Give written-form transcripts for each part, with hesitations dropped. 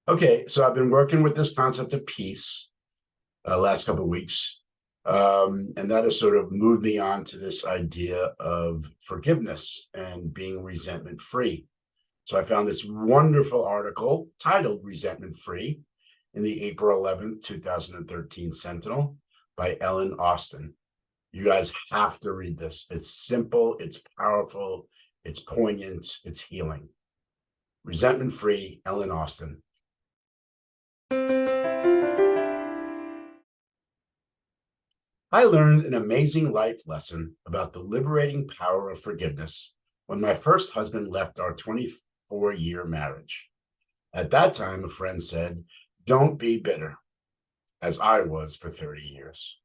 Okay, so I've been working with this concept of peace last couple of weeks, and that has sort of moved me on to this idea of forgiveness and being resentment free. So I found this wonderful article titled Resentment Free in the April 11th, 2013 Sentinel by Ellen Austin. You guys have to read this. It's simple, it's powerful, it's poignant, it's healing. Resentment Free, Ellen Austin. I learned an amazing life lesson about the liberating power of forgiveness when my first husband left our 24-year marriage. At that time, a friend said, "Don't be bitter," as I was for 30 years.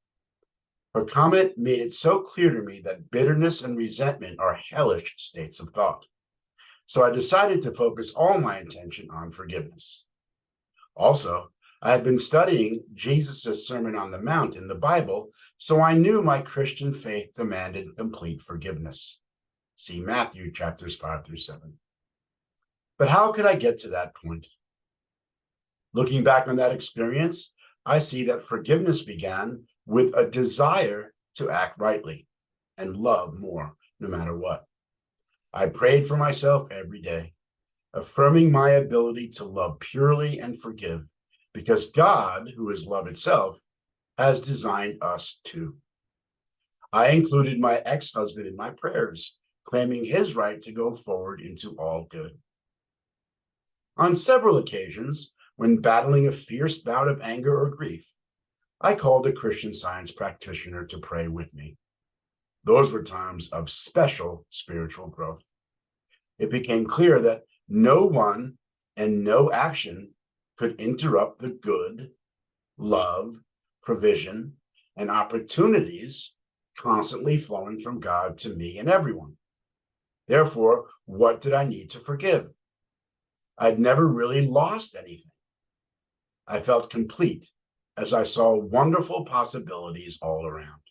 Her comment made it so clear to me that bitterness and resentment are hellish states of thought. So I decided to focus all my attention on forgiveness. Also, I had been studying Jesus' Sermon on the Mount in the Bible, so I knew my Christian faith demanded complete forgiveness. See Matthew chapters 5 through 7. But how could I get to that point? Looking back on that experience, I see that forgiveness began with a desire to act rightly and love more, no matter what. I prayed for myself every day, affirming my ability to love purely and forgive, because God, who is love itself, has designed us to. I included my ex-husband in my prayers, claiming his right to go forward into all good. On several occasions, when battling a fierce bout of anger or grief, I called a Christian Science practitioner to pray with me. Those were times of special spiritual growth. It became clear that no one and no action could interrupt the good, love, provision, and opportunities constantly flowing from God to me and everyone. Therefore, what did I need to forgive? I'd never really lost anything. I felt complete as I saw wonderful possibilities all around.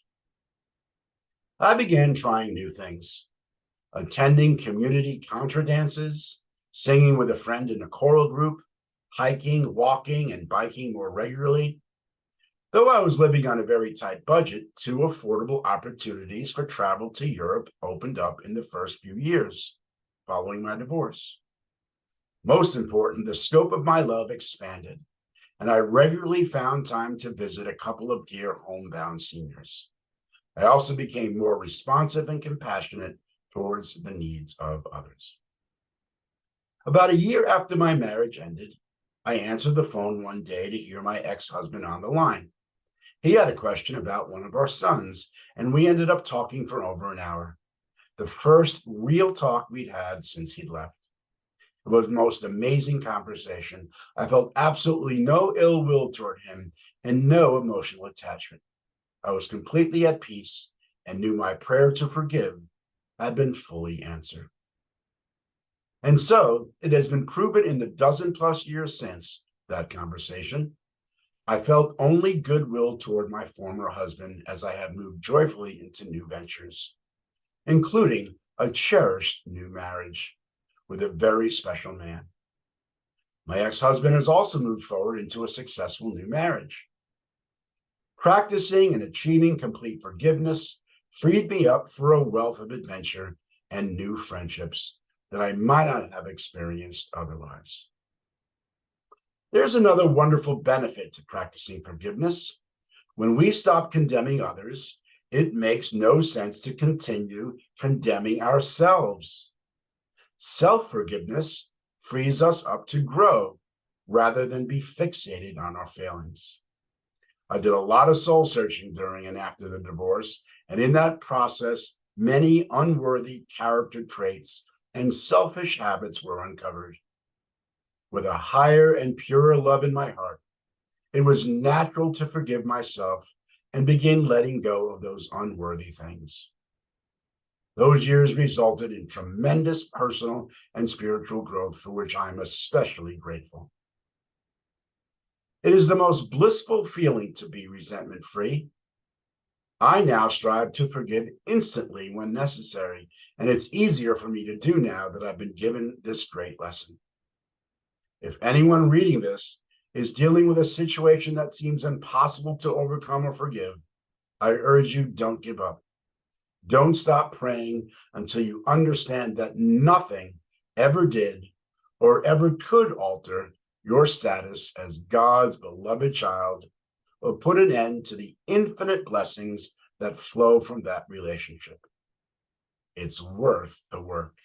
I began trying new things, attending community contra dances, singing with a friend in a choral group, hiking, walking, and biking more regularly. Though I was living on a very tight budget, 2 affordable opportunities for travel to Europe opened up in the first few years following my divorce. Most important, the scope of my love expanded, and I regularly found time to visit a couple of dear homebound seniors. I also became more responsive and compassionate towards the needs of others. About a year after my marriage ended, I answered the phone one day to hear my ex-husband on the line. He had a question about one of our sons, and we ended up talking for over an hour. The first real talk we'd had since he'd left. It was the most amazing conversation. I felt absolutely no ill will toward him and no emotional attachment. I was completely at peace and knew my prayer to forgive had been fully answered. And so it has been proven in the dozen plus years since that conversation. I felt only goodwill toward my former husband as I have moved joyfully into new ventures, including a cherished new marriage with a very special man. My ex-husband has also moved forward into a successful new marriage. Practicing and achieving complete forgiveness freed me up for a wealth of adventure and new friendships that I might not have experienced otherwise. There's another wonderful benefit to practicing forgiveness. When we stop condemning others, it makes no sense to continue condemning ourselves. Self-forgiveness frees us up to grow rather than be fixated on our failings. I did a lot of soul searching during and after the divorce, and in that process, many unworthy character traits and selfish habits were uncovered. With a higher and purer love in my heart, it was natural to forgive myself and begin letting go of those unworthy things. Those years resulted in tremendous personal and spiritual growth for which I'm especially grateful. It is the most blissful feeling to be resentment-free. I now strive to forgive instantly when necessary, and it's easier for me to do now that I've been given this great lesson. If anyone reading this is dealing with a situation that seems impossible to overcome or forgive, I urge you, don't give up. Don't stop praying until you understand that nothing ever did or ever could alter your status as God's beloved child or put an end to the infinite blessings that flow from that relationship. It's worth the work.